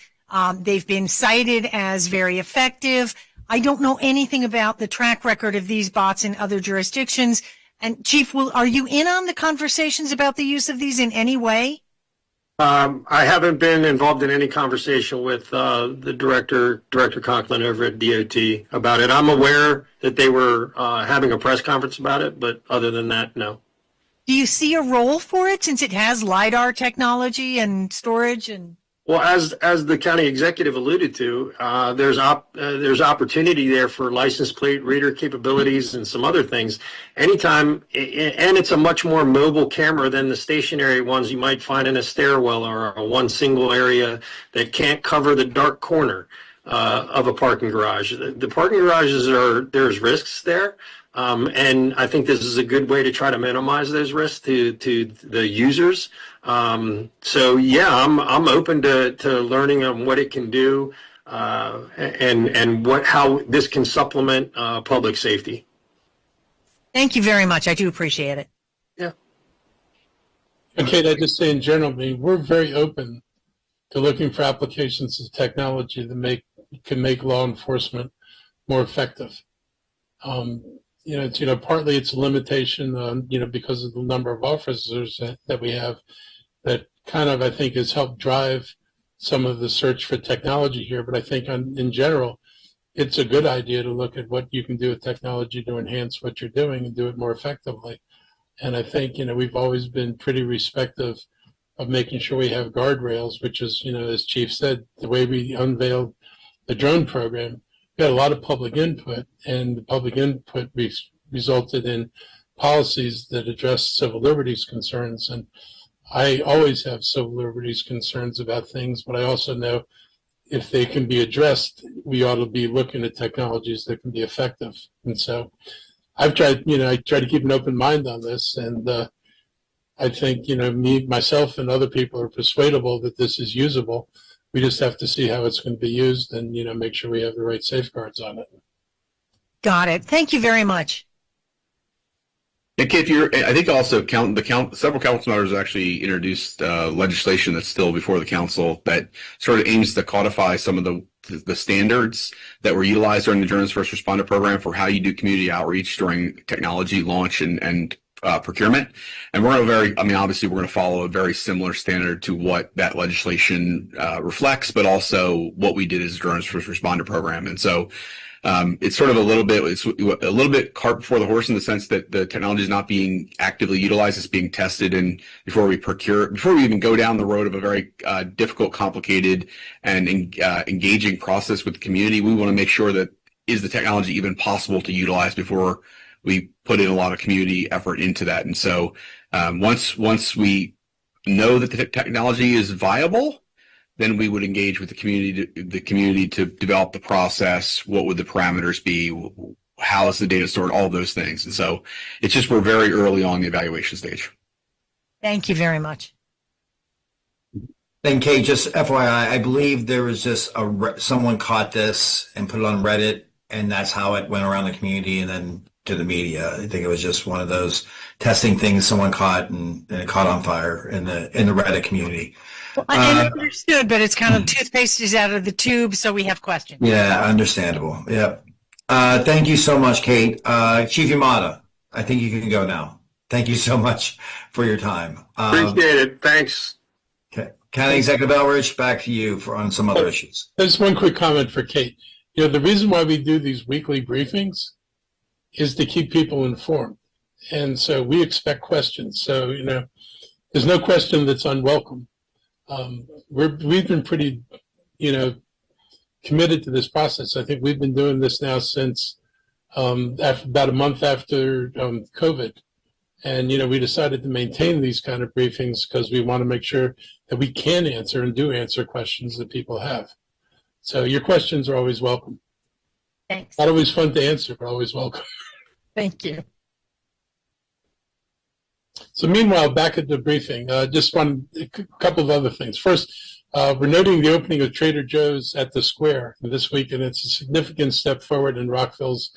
They've been cited as very effective. I don't know anything about the track record of these bots in other jurisdictions. And Chief, are you in on the conversations about the use of these in any way? I haven't been involved in any conversation with the Director Conklin over at DOT about it. I'm aware that they were having a press conference about it, but other than that, no. Do you see a role for it since it has LiDAR technology and storage and? Well, as the county executive alluded to, there's opportunity there for license plate reader capabilities and some other things. Anytime, and it's a much more mobile camera than the stationary ones you might find in a stairwell or a one single area that can't cover the dark corner of a parking garage. The parking garages there's risks there. And I think this is a good way to try to minimize those risks to the users. So yeah, I'm open to learning on what it can do, and how this can supplement public safety. Thank you very much. I do appreciate it. Yeah. Okay, I just say in general, we're very open to looking for applications of technology that can make law enforcement more effective. Partly it's a limitation on, because of the number of officers that we have, that kind of, I think, has helped drive some of the search for technology here. But I think in general, it's a good idea to look at what you can do with technology to enhance what you're doing and do it more effectively. And I think, we've always been pretty respectful of making sure we have guardrails, which is, as Chief said, the way we unveiled the drone program, we had a lot of public input, and the public input resulted in policies that address civil liberties concerns. And I always have civil liberties concerns about things, but I also know if they can be addressed, we ought to be looking at technologies that can be effective. And so I've tried, I try to keep an open mind on this. And I think, myself and other people are persuadable that this is usable. We just have to see how it's going to be used and, make sure we have the right safeguards on it. Got it. Thank you very much. And Kate, I think also several council members actually introduced legislation that's still before the council that sort of aims to codify some of the standards that were utilized during the Drone First Responder program for how you do community outreach during technology launch and procurement. And we're obviously we're going to follow a very similar standard to what that legislation reflects, but also what we did as a Drone First Responder program. And so It's sort of it's a little bit cart before the horse in the sense that the technology is not being actively utilized. It's being tested, and before we even go down the road of a very difficult, complicated, and engaging process with the community, we want to make sure that is the technology even possible to utilize before we put in a lot of community effort into that. And so once we know that the technology is viable, then we would engage with the community to develop the process. What would the parameters be? How is the data stored? All of those things. And so it's just we're very early on the evaluation stage. Thank you very much. And Kate, just FYI, I believe there was just someone caught this and put it on Reddit, and that's how it went around the community and then to the media. I think it was just one of those testing things someone caught, and it caught on fire in the Reddit community. Well, I understood, but it's kind of toothpaste is out of the tube, so we have questions. Yeah, understandable. Yep. Thank you so much, Kate. Chief Yamada, I think you can go now. Thank you so much for your time. Appreciate it. Thanks. Okay. County Executive Elrich, back to you on some other issues. There's one quick comment for Kate. The reason why we do these weekly briefings is to keep people informed. And so we expect questions. So, there's no question that's unwelcome. We've been pretty, committed to this process. I think we've been doing this now since about a month after COVID. And, we decided to maintain these kind of briefings because we want to make sure that we can answer and do answer questions that people have. So your questions are always welcome. Thanks. Not always fun to answer, but always welcome. Thank you. So meanwhile, back at the briefing, just a couple of other things. First, we're noting the opening of Trader Joe's at the Square this week, and it's a significant step forward in Rockville's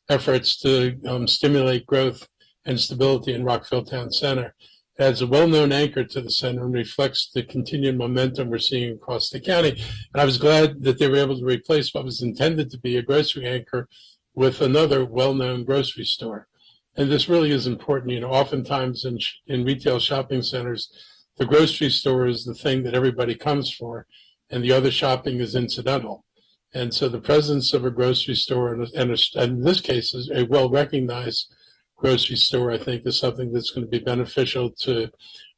efforts to stimulate growth and stability in Rockville Town Center. It adds a well-known anchor to the center and reflects the continued momentum we're seeing across the county. And I was glad that they were able to replace what was intended to be a grocery anchor with another well-known grocery store. And this really is important. Oftentimes in retail shopping centers, the grocery store is the thing that everybody comes for, and the other shopping is incidental. And so the presence of a grocery store, and in this case, is a well-recognized grocery store, I think, is something that's going to be beneficial to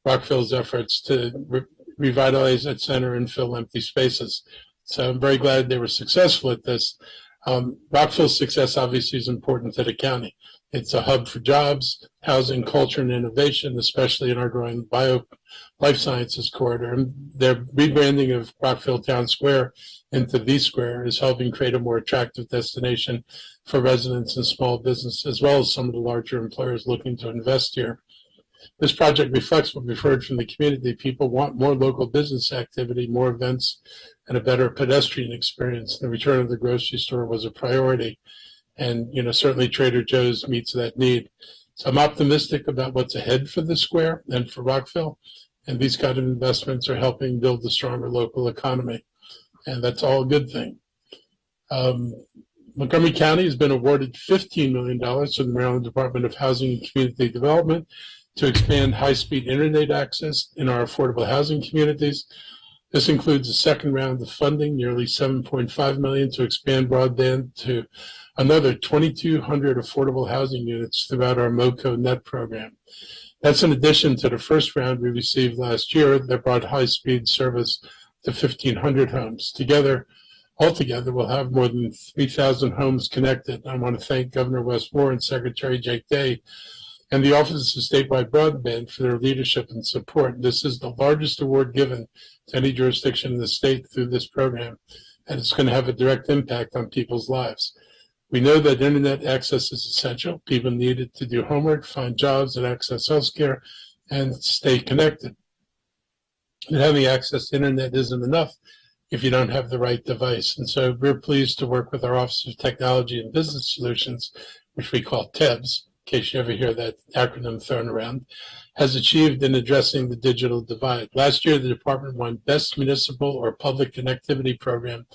Rockville's efforts to revitalize that center and fill empty spaces. So I'm very glad they were successful at this. Rockville's success obviously is important to the county. It's a hub for jobs, housing, culture, and innovation, especially in our growing life sciences corridor. And their rebranding of Rockville Town Square into The Square is helping create a more attractive destination for residents and small business, as well as some of the larger employers looking to invest here. This project reflects what we've heard from the community. People want more local business activity, more events, and a better pedestrian experience. The return of the grocery store was a priority. And, certainly Trader Joe's meets that need. So I'm optimistic about what's ahead for the Square and for Rockville. And these kind of investments are helping build a stronger local economy. And that's all a good thing. Montgomery County has been awarded $15 million to the Maryland Department of Housing and Community Development to expand high-speed internet access in our affordable housing communities. This includes a second round of funding, nearly $7.5 million, to expand broadband to another 2,200 affordable housing units throughout our MoCo Net program. That's in addition to the first round we received last year that brought high-speed service to 1,500 homes. Altogether, we'll have more than 3,000 homes connected. I want to thank Governor Wes Moore and Secretary Jake Day and the Office of Statewide Broadband for their leadership and support. This is the largest award given to any jurisdiction in the state through this program, and it's going to have a direct impact on people's lives. We know that internet access is essential. People need it to do homework, find jobs, and access healthcare, and stay connected. And having access to internet isn't enough if you don't have the right device. And so we're pleased to work with our Office of Technology and Business Solutions, which we call TEBS, in case you ever hear that acronym thrown around, has achieved in addressing the digital divide. Last year, the department won Best Municipal or Public Connectivity Program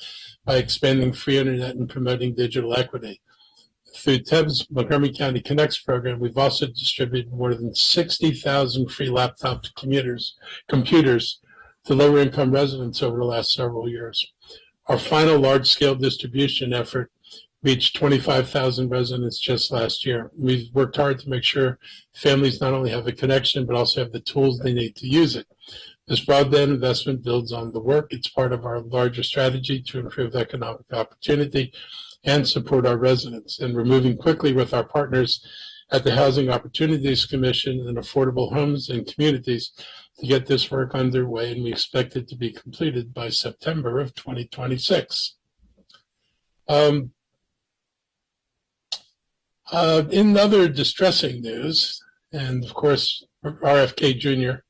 by expanding free internet and promoting digital equity. Through TEBS Montgomery County Connects program, we've also distributed more than 60,000 free laptop computers to lower-income residents over the last several years. Our final large-scale distribution effort reached 25,000 residents just last year. We've worked hard to make sure families not only have a connection, but also have the tools they need to use it. This broadband investment builds on the work. It's part of our larger strategy to improve economic opportunity and support our residents. And we're moving quickly with our partners at the Housing Opportunities Commission and Affordable Homes and Communities to get this work underway, and we expect it to be completed by September of 2026. In other distressing news, and of course, RFK Jr.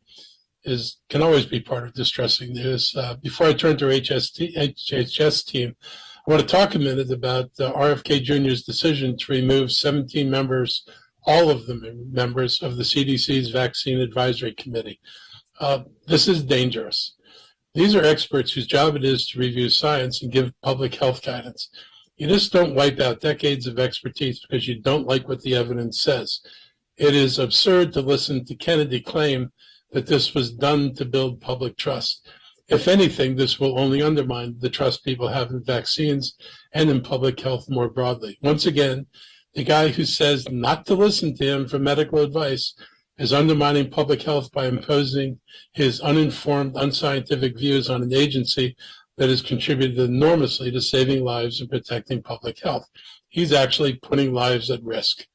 can always be part of distressing news. Before I turn to our HHS team, I want to talk a minute about RFK Jr.'s decision to remove 17 members, all of them members of the CDC's Vaccine Advisory Committee. This is dangerous. These are experts whose job it is to review science and give public health guidance. You just don't wipe out decades of expertise because you don't like what the evidence says. It is absurd to listen to Kennedy claim that this was done to build public trust. If anything, this will only undermine the trust people have in vaccines and in public health more broadly. Once again, the guy who says not to listen to him for medical advice is undermining public health by imposing his uninformed, unscientific views on an agency that has contributed enormously to saving lives and protecting public health. He's actually putting lives at risk.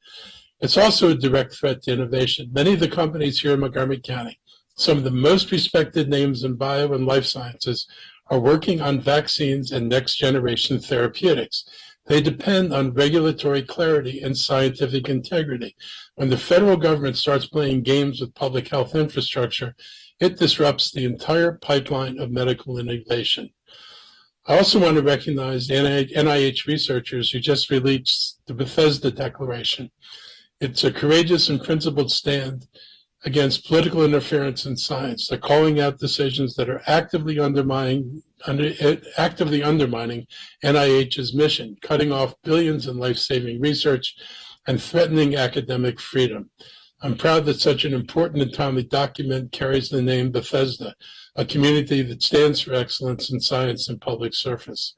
It's also a direct threat to innovation. Many of the companies here in Montgomery County, some of the most respected names in bio and life sciences, are working on vaccines and next-generation therapeutics. They depend on regulatory clarity and scientific integrity. When the federal government starts playing games with public health infrastructure, it disrupts the entire pipeline of medical innovation. I also want to recognize NIH researchers who just released the Bethesda Declaration. It's a courageous and principled stand against political interference in science. They're calling out decisions that are actively undermining NIH's mission, cutting off billions in life-saving research and threatening academic freedom. I'm proud that such an important and timely document carries the name Bethesda, a community that stands for excellence in science and public service.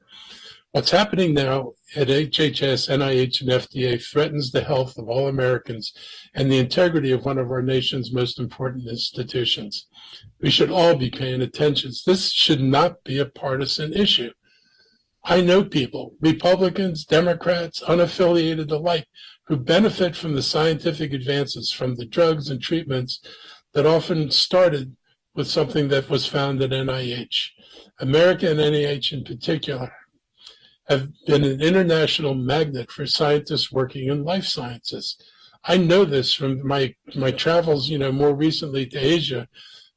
What's happening now at HHS, NIH, and FDA threatens the health of all Americans and the integrity of one of our nation's most important institutions. We should all be paying attention. This should not be a partisan issue. I know people, Republicans, Democrats, unaffiliated alike, who benefit from the scientific advances, from the drugs and treatments that often started with something that was found at NIH. America and NIH in particular have been an international magnet for scientists working in life sciences. I know this from my travels, more recently to Asia,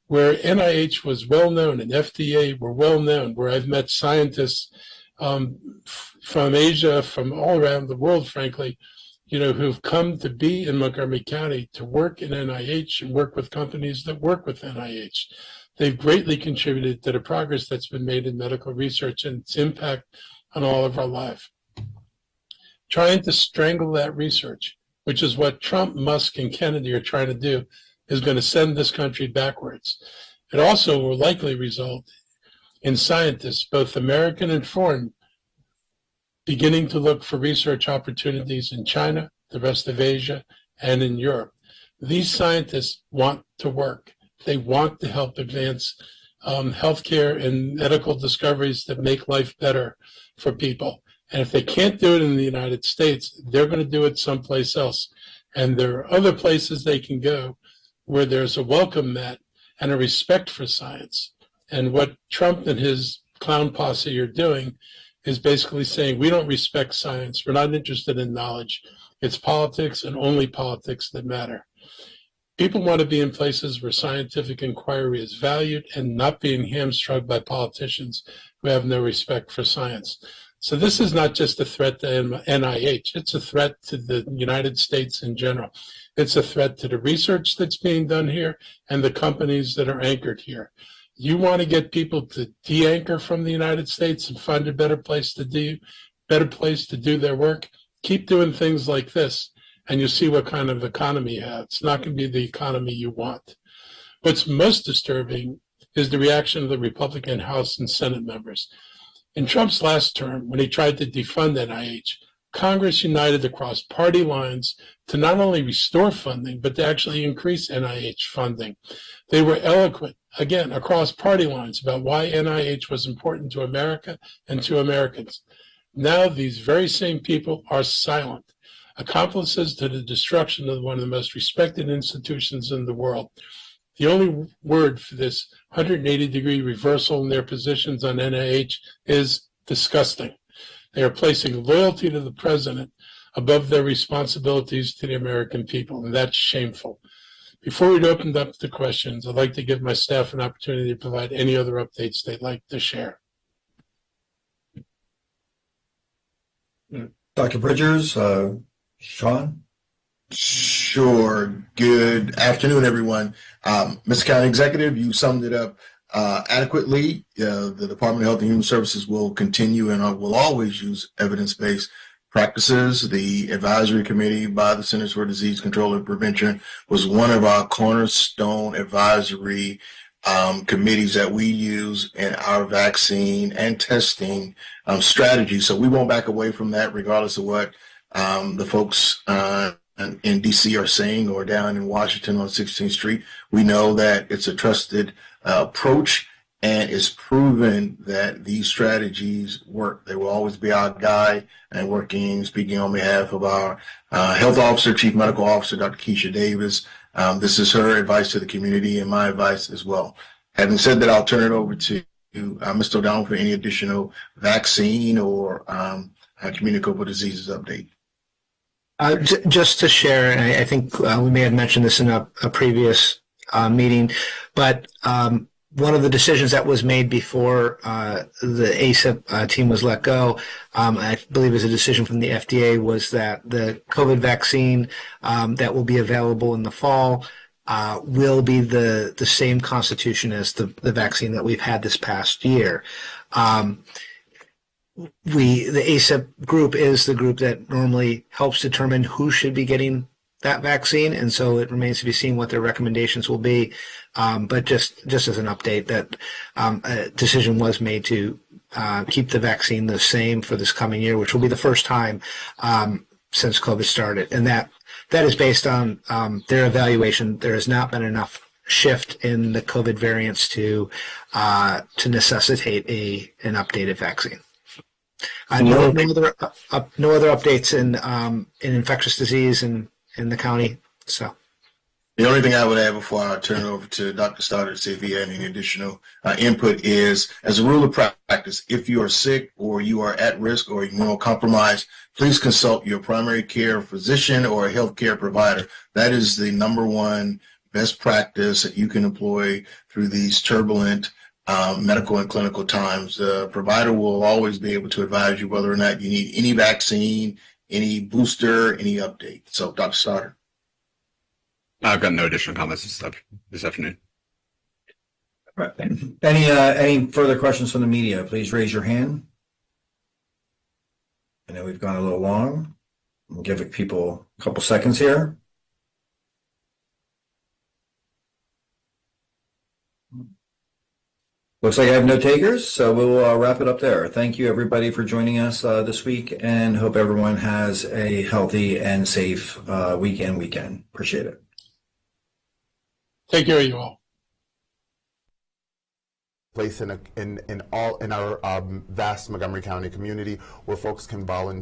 where NIH was well known and FDA were well known, where I've met scientists from Asia, from all around the world, frankly, who've come to be in Montgomery County to work in NIH and work with companies that work with NIH. They've greatly contributed to the progress that's been made in medical research and its impact on all of our life. Trying to strangle that research, which is what Trump, Musk, and Kennedy are trying to do, is going to send this country backwards. It also will likely result in scientists, both American and foreign, beginning to look for research opportunities in China, the rest of Asia, and in Europe. These scientists want to work. They want to help advance healthcare and medical discoveries that make life better for people. And if they can't do it in the United States, they're going to do it someplace else. And there are other places they can go where there's a welcome mat and a respect for science. And what Trump and his clown posse are doing is basically saying, we don't respect science. We're not interested in knowledge. It's politics and only politics that matter. People want to be in places where scientific inquiry is valued and not being hamstrung by politicians who have no respect for science. So this is not just a threat to NIH. It's a threat to the United States in general. It's a threat to the research that's being done here and the companies that are anchored here. You want to get people to de-anchor from the United States and find a better place to do their work? Keep doing things like this, and you'll see what kind of economy you have. It's not going to be the economy you want. What's most disturbing is the reaction of the Republican House and Senate members. In Trump's last term, when he tried to defund NIH, Congress united across party lines to not only restore funding, but to actually increase NIH funding. They were eloquent, again, across party lines about why NIH was important to America and to Americans. Now these very same people are silent, accomplices to the destruction of one of the most respected institutions in the world. The only word for this 180-degree reversal in their positions on NIH is disgusting. They are placing loyalty to the president above their responsibilities to the American people, and that's shameful. Before we open up the questions, I'd like to give my staff an opportunity to provide any other updates they'd like to share. Dr. Bridgers, Sean? Sure. Good afternoon, everyone. Mr. County Executive, you summed it up adequately. The Department of Health and Human Services will continue and will always use evidence-based practices. The advisory committee by the Centers for Disease Control and Prevention was one of our cornerstone advisory committees that we use in our vaccine and testing strategy. So we won't back away from that regardless of what the folks in DC are saying or down in Washington on 16th Street. We know that it's a trusted approach and it's proven that these strategies work. They will always be our guide, and speaking on behalf of our health officer, chief medical officer, Dr. Keisha Davis. This is her advice to the community and my advice as well. Having said that, I'll turn it over to Mr. O'Donnell for any additional vaccine or communicable diseases update. Just to share, and I think we may have mentioned this in a previous meeting, but one of the decisions that was made before the ACIP team was let go, I believe it was a decision from the FDA, was that the COVID vaccine that will be available in the fall will be the same constitution as the vaccine that we've had this past year. The ACIP group is the group that normally helps determine who should be getting that vaccine, and so it remains to be seen what their recommendations will be. But just as an update, that a decision was made to keep the vaccine the same for this coming year, which will be the first time since COVID started, and that is based on their evaluation. There has not been enough shift in the COVID variants to necessitate an updated vaccine. No other updates in infectious disease in the county. So the only thing I would add before I turn it over to Dr. Stoddard to see if he had any additional input is, as a rule of practice, if you are sick or you are at risk or immunocompromised, please consult your primary care physician or a healthcare provider. That is the number one best practice that you can employ through these turbulent medical and clinical times. The provider will always be able to advise you whether or not you need any vaccine, any booster, any update. So, Dr. Stoddard. I've got no additional comments this afternoon. Any further questions from the media? Please raise your hand. I know we've gone a little long. We'll give people a couple seconds here. Looks like I have no takers, so we'll wrap it up there. Thank you, everybody, for joining us this week, and hope everyone has a healthy and safe weekend. Appreciate it. Take care, you all. Place in our vast Montgomery County community where folks can volunteer.